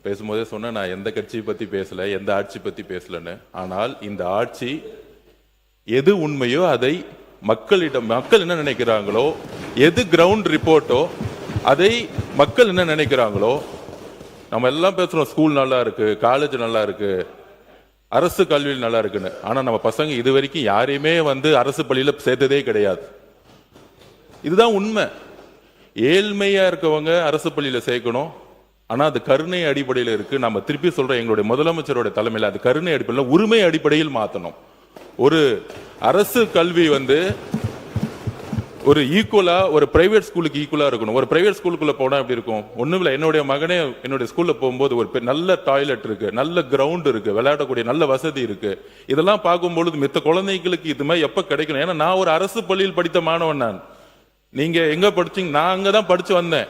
பேசும்போதே சொன்னேன், நான் எந்த கட்சியை பற்றி பேசலை, எந்த ஆட்சி பற்றி பேசலன்னு. ஆனால் இந்த ஆட்சி எது உண்மையோ அதை மக்கள் என்ன நினைக்கிறாங்களோ, எது கிரவுண்ட் ரிப்போர்ட்டோ அதை மக்கள் என்ன நினைக்கிறாங்களோ. நம்ம எல்லாம் பேசுகிறோம், ஸ்கூல் நல்லா இருக்கு, காலேஜ் நல்லா இருக்கு, அரசு கல்வியில் நல்லா இருக்குன்னு. ஆனால் நம்ம பசங்க இது வரைக்கும் யாரையுமே அரசு பள்ளியில் சேர்த்ததே கிடையாது. இதுதான் உண்மை. ஏழ்மையா இருக்கவங்க அரசு பள்ளியில் சேர்க்கணும். ஆனால் அது கருணை அடிப்படையில் இருக்கு. நம்ம திருப்பி சொல்றோம், எங்களுடைய முதலமைச்சரோட தலைமையில் அது கருணை அடிப்படையில், உரிமை அடிப்படையில் மாற்றணும். ஒரு அரசு கல்வி ஒரு ஈக்குவலா, ஒரு பிரைவேட் ஸ்கூலுக்கு ஈக்குவலா இருக்கணும். ஒரு பிரைவேட் ஸ்கூலுக்குள்ள போனா எப்படி இருக்கும்? ஒண்ணும் இல்லை, என்னுடைய மகனே என்னுடைய ஸ்கூல்ல போகும்போது ஒரு நல்ல டாய்லெட் இருக்கு, நல்ல கிரவுண்ட் இருக்கு, விளையாடக்கூடிய நல்ல வசதி இருக்கு. இதெல்லாம் பார்க்கும்பொழுது மித்த குழந்தைகளுக்கு இது மாதிரி எப்ப கிடைக்கணும்? ஏன்னா நான் ஒரு அரசு பள்ளியில் படித்த மாணவன். நான், நீங்க எங்க படிச்சீங்க? நான் அங்கதான் படிச்சு வந்தேன்.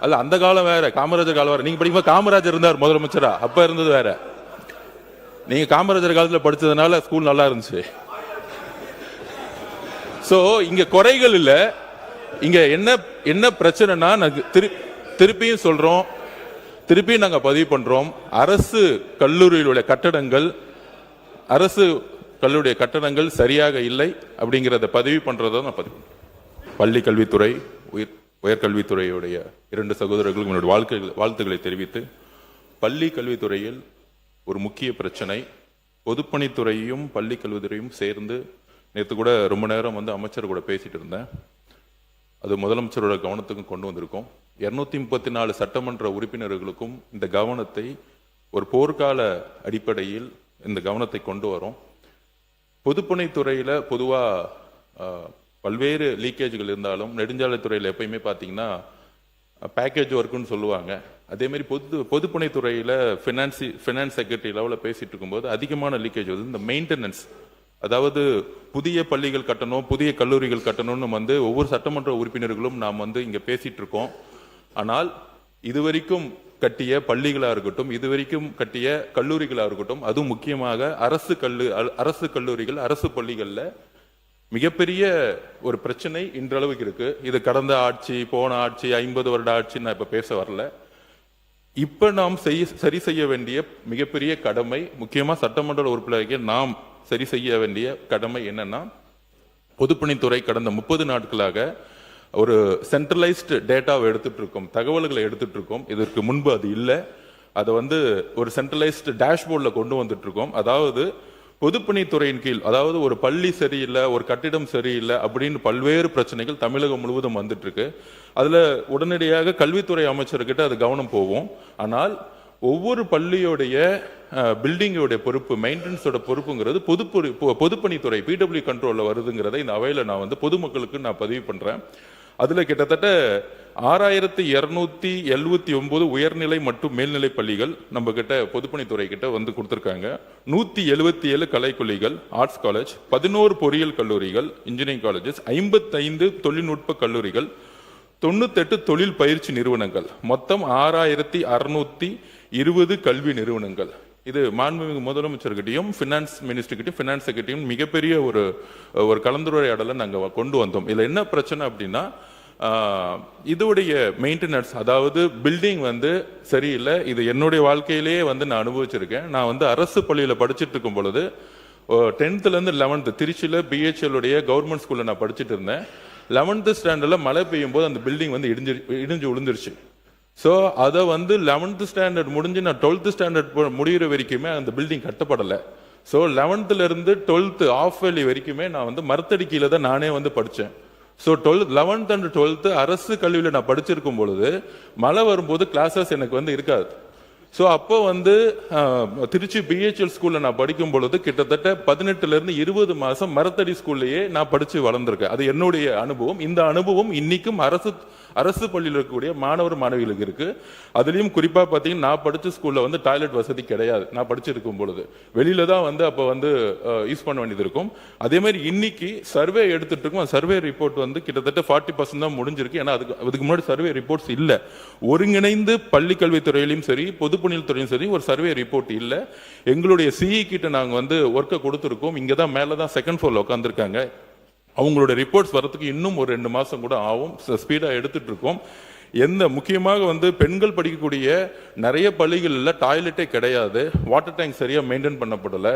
அல்ல, அந்த காலம் வேற, காமராஜர் காலம் வேற. நீங்க படிக்கும்போது காமராஜர் இருந்தார் முதலமைச்சரா, அப்ப இருந்தது வேற. நீங்க காமராஜர் காலத்துல படிச்சதுனால ஸ்கூல் நல்லா இருந்துச்சு. சோ இங்க குறைகள் இல்ல. இங்க என்ன பிரச்சனைனா, திருப்பியும் சொல்றோம், திருப்பியும் நாங்க பதிவு பண்றோம், அரசு கல்லூரிகளுடைய கட்டடங்கள் சரியாக இல்லை அப்படிங்கறத பதிவு பண்றத நான் பதிவு. பள்ளி கல்வித்துறை, உயர்கல்வித்துறையுடைய 2 சகோதரர்களுக்கும் என்னுடைய வாழ்த்துக்களை தெரிவித்து, பள்ளி கல்வித்துறையில் ஒரு முக்கிய பிரச்சனை, பொதுப்பணித்துறையும் பள்ளி கல்வித்துறையும் சேர்ந்து நேற்று கூட ரொம்ப நேரம் அமைச்சர் கூட பேசிட்டு இருந்தேன். அது முதலமைச்சரோட கவனத்துக்கும் கொண்டு வந்திருக்கோம். 234 சட்டமன்ற உறுப்பினர்களுக்கும் இந்த கவனத்தை ஒரு போர்க்கால அடிப்படையில் இந்த கவனத்தை கொண்டு வரோம். பொதுப்பணித்துறையில பொதுவா பல்வேறு லீக்கேஜ்கள் இருந்தாலும், நெடுஞ்சாலைத்துறையில் எப்பயுமே பார்த்தீங்கன்னா பேக்கேஜ் ஒர்க்குன்னு சொல்லுவாங்க. அதே மாதிரி பொதுப்பணித்துறையில ஃபினான்ஸ் செக்ரட்டரி லெவலில் பேசிட்டு இருக்கும்போது அதிகமான லீக்கேஜ் வருது. இந்த மெயின்டெனன்ஸ், அதாவது புதிய பள்ளிகள் கட்டணும், புதிய கல்லூரிகள் கட்டணும்னு ஒவ்வொரு சட்டமன்ற உறுப்பினர்களும் நாம் இங்க பேசிட்டு இருக்கோம். ஆனால் இதுவரைக்கும் கட்டிய பள்ளிகளா இருக்கட்டும், இதுவரைக்கும் கட்டிய கல்லூரிகளா இருக்கட்டும், அதுவும் முக்கியமாக அரசு கல்லூரிகள், அரசு பள்ளிகள்ல மிகப்பெரிய ஒரு பிரச்சனை இன்றளவுக்கு இருக்கு. இது கடந்த ஆட்சி, போன ஆட்சி, 50 வருட ஆட்சி நான் இப்ப பேச வரல. இப்ப நாம் சரி செய்ய வேண்டிய மிகப்பெரிய கடமை, முக்கியமா சட்டமன்ற உறுப்பினர்கள் நாம் சரி செய்ய வேண்டிய கடமை என்னன்னா, பொதுப்பணித்துறை கடந்த 30 நாட்களாக ஒரு சென்ட்ரலைஸ்டு டேட்டாவை எடுத்துட்டு இருக்கோம், தகவல்களை எடுத்துட்டு இருக்கோம். இதற்கு முன்பு அது இல்லை. அதை ஒரு சென்ட்ரலைஸ்டு டேஷ்போர்ட்ல கொண்டு வந்துட்டு இருக்கோம். அதாவது பொதுப்பணித்துறையின் கீழ், அதாவது ஒரு பள்ளி சரியில்லை, ஒரு கட்டிடம் சரியில்லை அப்படின்னு பல்வேறு பிரச்சனைகள் தமிழகம் முழுவதும் வந்துட்டு இருக்கு. அதுல உடனடியாக கல்வித்துறை அமைச்சர்கிட்ட அது கவனம் போகும். ஆனால் ஒவ்வொரு பள்ளியோடைய பில்டிங்கோடைய பொறுப்பு, மெயின்டெனன்ஸோட பொறுப்புங்கிறது பொதுப்பணித்துறை பிடபிள்யூ கண்ட்ரோல்ல வருதுங்கிறத இந்த அவையில நான் பொதுமக்களுக்கு நான் பதிவு பண்றேன். அதுல கிட்டத்தட்ட 6279 உயர்நிலை மற்றும் மேல்நிலை பள்ளிகள் நம்ம கிட்ட பொதுப்பணித்துறை கிட்ட கொடுத்திருக்காங்க. 177 கலைக்கல்லூரிகள், ஆர்ட்ஸ் காலேஜ், 11 பொறியியல் கல்லூரிகள், இன்ஜினியரிங் காலேஜஸ், 55 தொழில்நுட்ப கல்லூரிகள், 98 தொழில் பயிற்சி நிறுவனங்கள், மொத்தம் 6620 கல்வி நிறுவனங்கள். இது மாண்புமிகு முதலமைச்சர்கிட்டையும் ஃபினான்ஸ் மினிஸ்டர்கிட்டையும் ஃபினான்ஸ் செக்ரட்டரியும் மிகப்பெரிய ஒரு கலந்துரையாடலை நாங்கள் கொண்டு வந்தோம். இதில் என்ன பிரச்சனை அப்படின்னா, இதோடைய மெயின்டெனன்ஸ், அதாவது பில்டிங் சரியில்லை. இது என்னுடைய வாழ்க்கையிலேயே நான் அனுபவிச்சிருக்கேன். நான் அரசு பள்ளியில் படிச்சுட்டு இருக்கும் பொழுது 10th இருந்து 11th திருச்சியில் பிஹெச்எல் உடைய கவர்மெண்ட் ஸ்கூலில் நான் படிச்சுட்டு இருந்தேன். 11th ஸ்டாண்டர்டில் மழை பெய்யும் போது அந்த பில்டிங் இடிஞ்சு விழுந்துருச்சு. ஸோ அதை 11th ஸ்டாண்டர்ட் முடிஞ்சு நான் 12th ஸ்டாண்டர்ட் முடிகிற வரைக்குமே அந்த பில்டிங் கட்டப்படலை. ஸோ 11th இருந்து 12th ஆஃப் வேலி வரைக்குமே நான் மரத்தடி கீழே தான் நானே படித்தேன். ஸோ 11th and 12th அரசு கல்வியில் நான் படிச்சிருக்கும் பொழுது மழை வரும்போது கிளாஸஸ் எனக்கு இருக்காது. ஸோ அப்போ திருச்சி பிஹெச்எல் ஸ்கூல்ல நான் படிக்கும் பொழுது கிட்டத்தட்ட 18 இருந்து 20 மாசம் மரத்தடி ஸ்கூல்லையே நான் படிச்சு வளர்ந்துருக்கேன். அது என்னுடைய அனுபவம். இந்த அனுபவம் இன்னைக்கும் அரசு பள்ளியில் இருக்கக்கூடிய மாணவர் மாணவிகளுக்கு இருக்கு. அதுலயும் குறிப்பா பாத்தீங்கன்னா, நான் படிச்ச ஸ்கூல்ல டாய்லெட் வசதி கிடையாது. நான் படிச்சிருக்கும் பொழுது வெளியில தான் அப்ப யூஸ் பண்ண வேண்டியது இருக்கும். அதே மாதிரி இன்னைக்கு சர்வே எடுத்துட்டு இருக்கோம். சர்வே ரிப்போர்ட் கிட்டத்தட்ட 40% தான் முடிஞ்சிருக்கு. ஏன்னா அதுக்கு முன்னாடி சர்வே ரிப்போர்ட்ஸ் இல்ல. ஒருங்கிணைந்து பள்ளி கல்வித்துறையிலும் சரி, பொதுப்பணியில் துறையும் சரி, ஒரு சர்வே ரிப்போர்ட் இல்ல. எங்களுடைய சிஇ கிட்ட நாங்க ஒர்க்கை கொடுத்துருக்கோம். இங்கதான் மேலதான் செகண்ட் ஃப்ளோர்ல உட்காந்துருக்காங்க. அவங்களோட ரிப்போர்ட்ஸ் வரதுக்கு இன்னும் ஒரு 2 மாசம் கூட ஆகும். ஸ்பீடா எடுத்துட்டு இருக்கோம். முக்கியமாக வந்து பெண்கள் படிக்கக்கூடிய நிறைய பள்ளிகளில் டாய்லெட்டே கிடையாது, வாட்டர் டேங்க் சரியா மெயின்டைன் பண்ணப்படலை.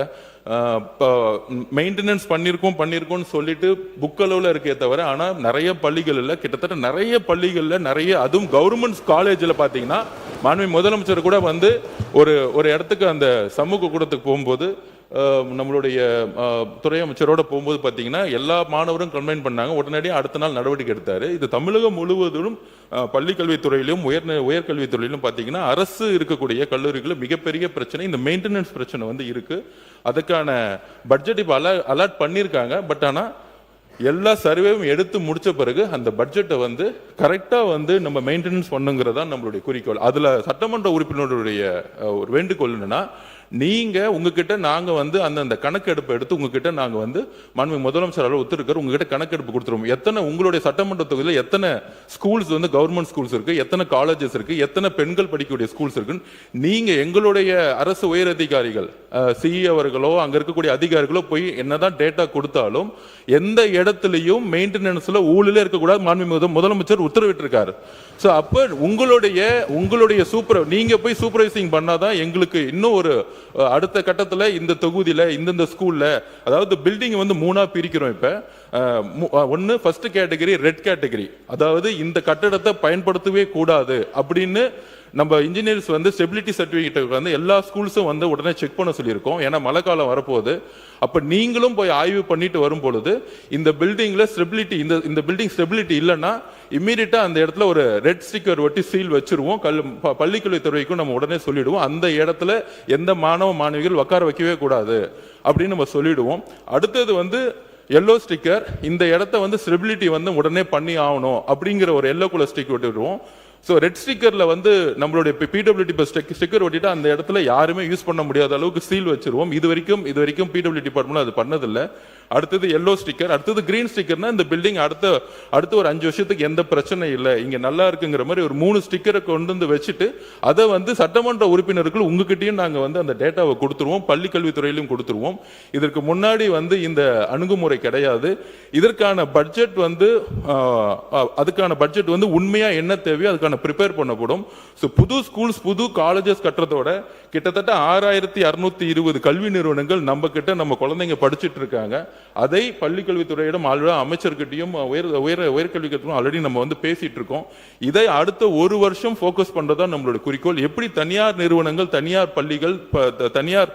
மெயின்டெனன்ஸ் பண்ணியிருக்கோம்னு சொல்லிட்டு புக் அளவில் இருக்கே தவிர, ஆனால் நிறைய பள்ளிகளில் கிட்டத்தட்ட நிறைய பள்ளிகளில் நிறைய, அதுவும் கவர்மெண்ட் காலேஜில் பார்த்தீங்கன்னா மாண்புமிகு முதலமைச்சர் கூட வந்து ஒரு இடத்துக்கு அந்த சமூக கூடத்துக்கு போகும்போது நம்மளுடைய துறை அமைச்சரோட போகும்போது பார்த்தீங்கன்னா எல்லா மாணவரும் கம்ப்ளைண்ட் பண்ணாங்க. உடனடியாக அடுத்த நாள் நடவடிக்கை எடுத்தார். இது தமிழகம் முழுவதும் பள்ளி கல்வித்துறையிலும் உயர்கல்வித்துறையிலும் பார்த்தீங்கன்னா அரசு இருக்கக்கூடிய கல்லூரிகளில் மிகப்பெரிய பிரச்சனை இந்த மெயின்டெனன்ஸ் பிரச்சனை வந்து இருக்கு. அதுக்கான பட்ஜெட் இப்போ அலாட் பண்ணியிருக்காங்க. பட் ஆனால் எல்லா சர்வேவும் எடுத்து முடிச்ச பிறகு அந்த பட்ஜெட்டை வந்து கரெக்டா வந்து நம்ம மெயின்டெனன்ஸ் பண்ணுங்கிறதா நம்மளுடைய குறிக்கோள். அதுல சட்டமன்ற உறுப்பினருடைய ஒரு வேண்டுகோள் என்னன்னா, நீங்க உங்ககிட்ட நாங்க வந்து அந்த கணக்கெடுப்பை எடுத்து உங்ககிட்ட நாங்க வந்து மாண்புமிகு முதலமைச்சர் ஒத்துருக்காரு, உங்ககிட்ட கணக்கெடுப்பு கொடுத்துருவோம். எத்தனை உங்களுடைய சட்டமன்ற தொகுதியில் எத்தனை ஸ்கூல்ஸ் வந்து கவர்மெண்ட் ஸ்கூல்ஸ் இருக்கு, எத்தனை காலேஜஸ் இருக்கு, எத்தனை பெண்கள் படிக்கக்கூடிய ஸ்கூல்ஸ் இருக்குன்னு நீங்க எங்களுடைய அரசு உயர் அதிகாரிகள் சிஇ அவர்களோ அங்க இருக்கக்கூடிய அதிகாரிகளோ போய் என்னதான் டேட்டா கொடுத்தாலும் எந்த இடத்துலையும் மெயின்டெனன்ஸ்ல ஊழலே இருக்கக்கூடாது மாண்புமிகு முதலமைச்சர் உத்தரவிட்டிருக்காரு. சோ அப்ப உங்களுடைய நீங்க போய் சூப்பர்வைசிங் பண்ணாதான் எங்களுக்கு இன்னும் ஒரு அடுத்த கட்டத்துல இந்த தொகுதியில இந்த ஸ்கூல்ல, அதாவது பில்டிங் வந்து 3ஆ பிரிக்கிறோம். இப்ப ஒன்னு ஃபர்ஸ்ட் கேட்டகரி, ரெட் கேட்டகரி, அதாவது இந்த கட்டடத்தை பயன்படுத்தவே கூடாது அப்படின்னு நம்ம இன்ஜினியர்ஸ் வந்து ஸ்டெபிலிட்டி சர்டிபிகேட் வந்து எல்லா ஸ்கூல்ஸும் வந்து உடனே செக் பண்ண சொல்லியிருக்கோம். ஏன்னா மழை காலம் வரப்போகுது. அப்ப நீங்களும் போய் ஆய்வு பண்ணிட்டு வரும் பொழுது இந்த பில்டிங்ல ஸ்டெபிலிட்டி, இந்த பில்டிங் ஸ்டெபிலிட்டி இல்லைன்னா இம்மீடியட்டா அந்த இடத்துல ஒரு ரெட் ஸ்டிக்கர் ஒட்டி சீல் வச்சிருவோம். பள்ளிக்கல்வித்துறைக்கும் நம்ம உடனே சொல்லிடுவோம், அந்த இடத்துல எந்த மாணவ மாணவிகள் உட்கார வைக்கவே கூடாது அப்படின்னு நம்ம சொல்லிடுவோம். அடுத்தது வந்து எல்லோ ஸ்டிக்கர், இந்த இடத்த வந்து ஸ்டெபிலிட்டி வந்து உடனே பண்ணி ஆகணும் அப்படிங்கிற ஒரு எல்லோ கலர் ஸ்டிக் ஒட்டிடுவோம். ஸோ ரெட் ஸ்டிக்கர்ல வந்து நம்மளுடைய பிடபிள்யூடி ஸ்டிக்கர் ஒட்டிட்டு அந்த இடத்துல யாருமே யூஸ் பண்ண முடியாத அளவுக்கு சீல் வச்சிருவோம். இது வரைக்கும் பிடபிள்யூடி டிபார்ட்மெண்ட் அது பண்ணதில்லை. அடுத்தது எல்லோ ஸ்டிக்கர், அடுத்தது கிரீன் ஸ்டிக்கர்னா இந்த பில்டிங் அடுத்த ஒரு 5 வருஷத்துக்கு எந்த பிரச்சனை இல்லை, இங்க நல்லா இருக்குங்கிற மாதிரி ஒரு 3 ஸ்டிக்கரை கொண்டு வந்து வச்சுட்டு அதை வந்து சட்டமன்ற உறுப்பினர்கள் உங்ககிட்டயும் நாங்க வந்து அந்த டேட்டாவை கொடுத்துருவோம், பள்ளி கல்வித்துறையிலும் கொடுத்துருவோம். இதற்கு முன்னாடி வந்து இந்த அணுகுமுறை கிடையாது. இதற்கான பட்ஜெட் வந்து உண்மையா என்ன தேவையோ அதுக்கான ப்ரிப்பேர் பண்ணப்படும். புது ஸ்கூல்ஸ் புது காலேஜஸ் கட்டுறதோட கிட்டத்தட்ட 6620 கல்வி நிறுவனங்கள் நம்ம கிட்ட நம்ம குழந்தைங்க படிச்சுட்டு இருக்காங்க. அதை பள்ளிக்கல்வித்துறையிடம் அமைச்சர்கிட்டையும் உயர்கல்விக்கும் ஆல்ரெடி நம்ம வந்து பேசிட்டு இருக்கோம். இதை அடுத்த ஒரு வருஷம் போக்கஸ் பண்றதா நம்மளோட குறிக்கோள். எப்படி தனியார் நிறுவனங்கள், தனியார் பள்ளிகள், தனியார்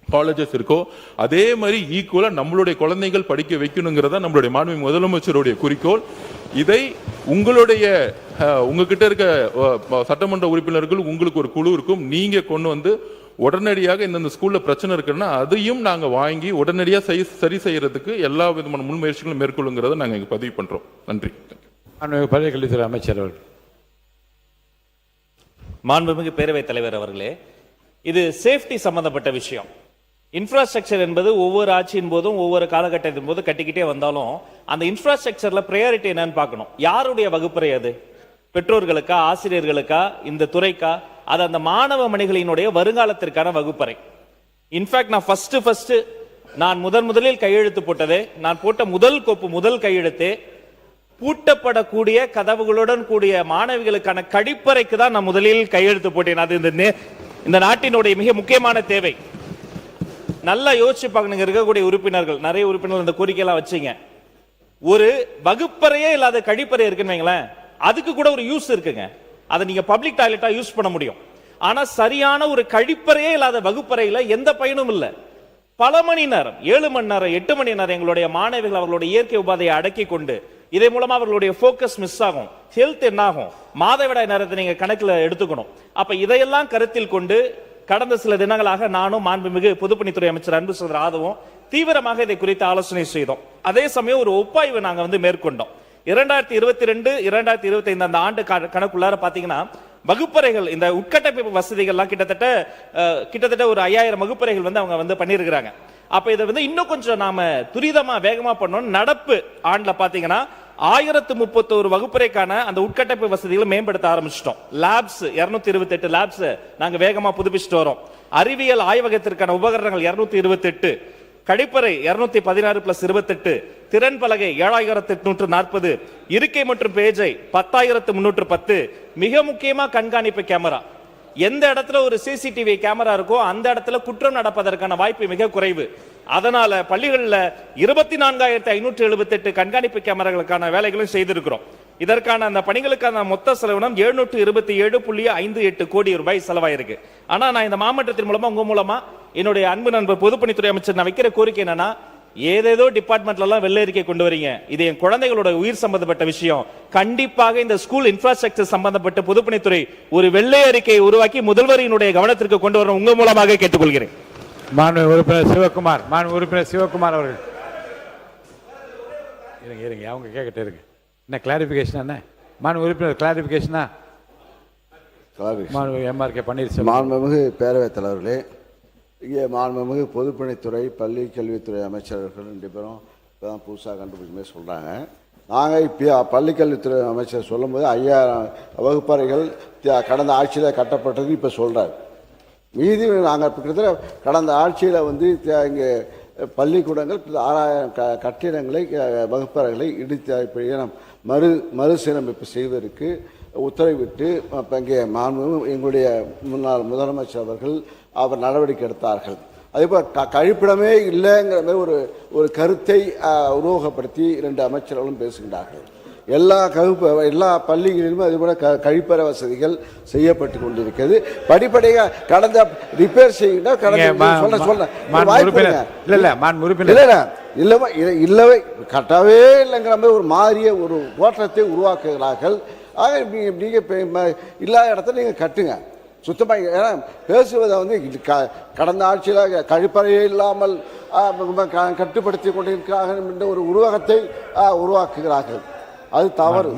காலேஜஸ் இருக்கோ அதே மாதிரி ஈக்குவலா நம்மளுடைய குழந்தைகள் படிக்க வைக்கணுங்கிறதா நம்மளுடைய மாண்புமிகு முதலமைச்சருடைய குறிக்கோள். இதை உங்ககிட்ட இருக்க சட்டமன்ற உறுப்பினர்கள் உங்களுக்கு ஒரு குழு இருக்கும், நீங்க கொண்டு வந்து உடனடியாக இந்த ஸ்கூல்ல பிரச்சனை இருக்குன்னா அதையும் நாங்க வாங்கி உடனடியாக சரி செய்யறதுக்கு எல்லா விதமான முன்முயற்சிகளும் மேற்கொள்ளுங்கிறத நாங்க இங்க பதிவு பண்றோம். நன்றி. பள்ளிக்கல்வித்துறை அமைச்சர் அவர்கள். மாண்புமிகு பேரவைத் தலைவர் அவர்களே, இது சேஃப்டி சம்பந்தப்பட்ட விஷயம். இன்ஃப்ராஸ்ட்ரக்சர் என்பது ஒவ்வொரு ஆட்சியின் போதும் ஒவ்வொரு காலகட்டத்தின் போது கட்டிக்கிட்டே வந்தாலும் அந்த இன்ஃப்ராஸ்ட்ரக்சர்ல பிரையாரிட்டி என்னன்னு பார்க்கணும். யாருடைய வகுப்பறை அது? பெற்றோர்களுக்கா, ஆசிரியர்களுக்கா, இந்த துறைக்கா? அது அந்த மாணவ மணிகளினுடைய வருங்காலத்திற்கான வகுப்பறை. இன்ஃபேக்ட் நான் ஃபர்ஸ்ட் நான் முதலில் கையெழுத்து போட்டதே, நான் போட்ட முதல் கையெழுத்தே பூட்டப்படக்கூடிய கதவுகளுடன் கூடிய மாணவிகளுக்கான கழிப்பறைக்கு தான் நான் முதலில் கையெழுத்து போட்டேன். அது இந்த நாட்டினுடைய மிக முக்கியமான தேவை. நல்லா யோசிச்சு பார்க்கணுங்க. இருக்கக்கூடிய உறுப்பினர்கள், நிறைய உறுப்பினர்கள் இந்த கோரிக்கையெல்லாம் வச்சீங்க. ஒரு வகுப்பறையே இல்லாத கழிப்பறை இருக்குன்னு வைங்களேன், அதுக்கு கூட ஒரு யூஸ் இருக்குங்க. அதை நீங்க பப்ளிக் டாய்லெட்டா யூஸ் பண்ண முடியும். ஆனா சரியான ஒரு கழிப்பறையே இல்லாத வகுப்பறையில எந்த பயனும் இல்லை. பல மணி நேரம், 7 மணி நேரம், 8 மணி நேரம் எங்களுடைய மாணவிகள் அவர்களுடைய இயற்கை உபாதையை அடக்கி கொண்டு இதன் மூலமா அவர்களுடைய போக்கஸ் மிஸ் ஆகும், ஹெல்த் என்ன ஆகும், மாதவிடாய் நேரத்தை நீங்க கணக்கில் எடுத்துக்கணும். அப்ப இதையெல்லாம் கருத்தில் கொண்டு கடந்த சில தினங்களாக நானும் மாண்புமிகு பொதுப்பணித்துறை அமைச்சர் அன்பு சகோதரர் ஆதவும் தீவிரமாக இதை குறித்து ஆலோசனை செய்தோம். அதே சமயம் ஒரு ஒப்பாய்வு நாங்க வந்து மேற்கொண்டோம். 2022, 2025 அந்த ஆண்டு கணக்குள்ளார பாத்தீங்கன்னா வகுப்பறைகள், இந்த உட்கட்டமைப்பு வசதிகள்லாம் கிட்டத்தட்ட ஒரு 5000 வகுப்பறைகள் வந்து அவங்க வந்து பண்ணியிருக்கிறாங்க. அப்ப இதை வந்து இன்னும் கொஞ்சம் நாம துரிதமா வேகமா பண்ணணும். நடப்பு ஆண்டுல பாத்தீங்கன்னா 1031 வகுப்பறைக்கான அந்த உட்கட்டமைப்பு வசதிகளை மேம்படுத்த ஆரம்பிச்சிட்டோம். லேப்ஸ் 228 லேப்ஸ் நாங்க வேகமா புதுப்பிச்சுட்டு வரோம். அறிவியல் ஆய்வகத்திற்கான உபகரணங்கள் 228, கழிப்பறை 216+28, திறன் பலகை 7840, இருக்கை மற்றும் பேஜை 10310. மிக முக்கியமா கண்காணிப்பு கேமரா. எந்த இடத்துல ஒரு சிசிடிவி கேமரா இருக்கோ அந்த இடத்துல குற்றம் நடப்பதற்கான வாய்ப்பு மிக குறைவு. அதனால பள்ளிகள்ல 24578 கண்காணிப்பு கேமராக்களுக்கான வேலைகளும் செய்திருக்கிறோம். இதற்கான அந்த பணிகளுக்கான மொத்த செலவினம் 727.58 கோடி ரூபாய் செலவாயிருக்கு. ஆனா நான் இந்த மாமன்றத்தின் மூலமா உங்க மூலமா என்னுடைய அன்பு நண்பர் பொதுப்பணித்துறை அமைச்சர் நான் வைக்கிற கோரிக்கை என்னன்னா, ஏதேதோ டிபார்ட்மெண்ட்ல எல்லாம் வெள்ளை அறிக்கை கொண்டு வரீங்க. இது என் குழந்தைகளோட உயிர் சம்பந்தப்பட்ட விஷயம். கண்டிப்பாக இந்த ஸ்கூல் இன்ஃப்ராஸ்ட்ரக்சர் சம்பந்தப்பட்ட பொதுப்பணித்துறை ஒரு வெள்ளை அறிக்கையை உருவாக்கி முதல்வரினுடைய கவனத்திற்கு கொண்டு வர உங்க மூலமாக கேட்டுக்கொள்கிறேன். மாண்பு உறுப்பினர் சிவகுமார் அவர்கள் இருங்க அவங்க கேட்கட்டே இருக்கு. என்ன கிளாரிபிகேஷன்? என்ன மாண்பு உறுப்பினர் கிளாரிபிகேஷனா? மாண்பு எம்ஆர்கே பன்னீர்செல்வம். மாண்புமிகு பேரவைத் தலைவர்களே, இங்கே மாண்புமிகு பொதுப்பணித்துறை பள்ளி கல்வித்துறை அமைச்சர்கள் 2 பேரும் இப்போ தான் புதுசாக கண்டுபிடிச்சுமே சொல்கிறாங்க. நாங்கள் இப்போ பள்ளிக்கல்வித்துறை அமைச்சர் சொல்லும்போது 5000 வகுப்பறைகள் கடந்த ஆட்சியில் கட்டப்பட்டது இப்போ சொல்கிறார். மீதி நாங்கள் கிட்டத்தட்ட கடந்த ஆட்சியில் வந்து இங்கே பள்ளிக்கூடங்கள் 6000 கட்டிடங்களை வகுப்பறைகளை இடித்து மறுசீரமைப்பு செய்வதற்கு உத்தரவிட்டு இங்கே எங்களுடைய முன்னாள் முதலமைச்சர் அவர்கள் அவர் நடவடிக்கை எடுத்தார்கள். அதேபோல் கழிப்பிடமே இல்லைங்கிற மாதிரி ஒரு கருத்தை உருவகப்படுத்தி 2 அமைச்சர்களும் பேசுகின்றார்கள். எல்லா பள்ளிகளிலும் அதுபோல கழிப்பறை வசதிகள் செய்யப்பட்டு கொண்டிருக்கிறது. படிப்படியாக கடந்த ரிப்பேர் செய்கின்ற இல்லவே கட்டவே இல்லைங்கிற மாதிரி ஒரு மாறிய ஒரு ஓட்டத்தை உருவாக்குகிறார்கள். ஆக நீங்கள் இல்லாத இடத்துல நீங்கள் கட்டுங்க சுத்தமாக. ஏன்னா பேசுவதை வந்து கடந்த ஆட்சியில் கழிப்பறையே இல்லாமல் கட்டுப்படுத்தி கொண்டிருக்கிறார்கள் என்ற ஒரு உருவகத்தை உருவாக்குகிறார்கள். அது தவறு.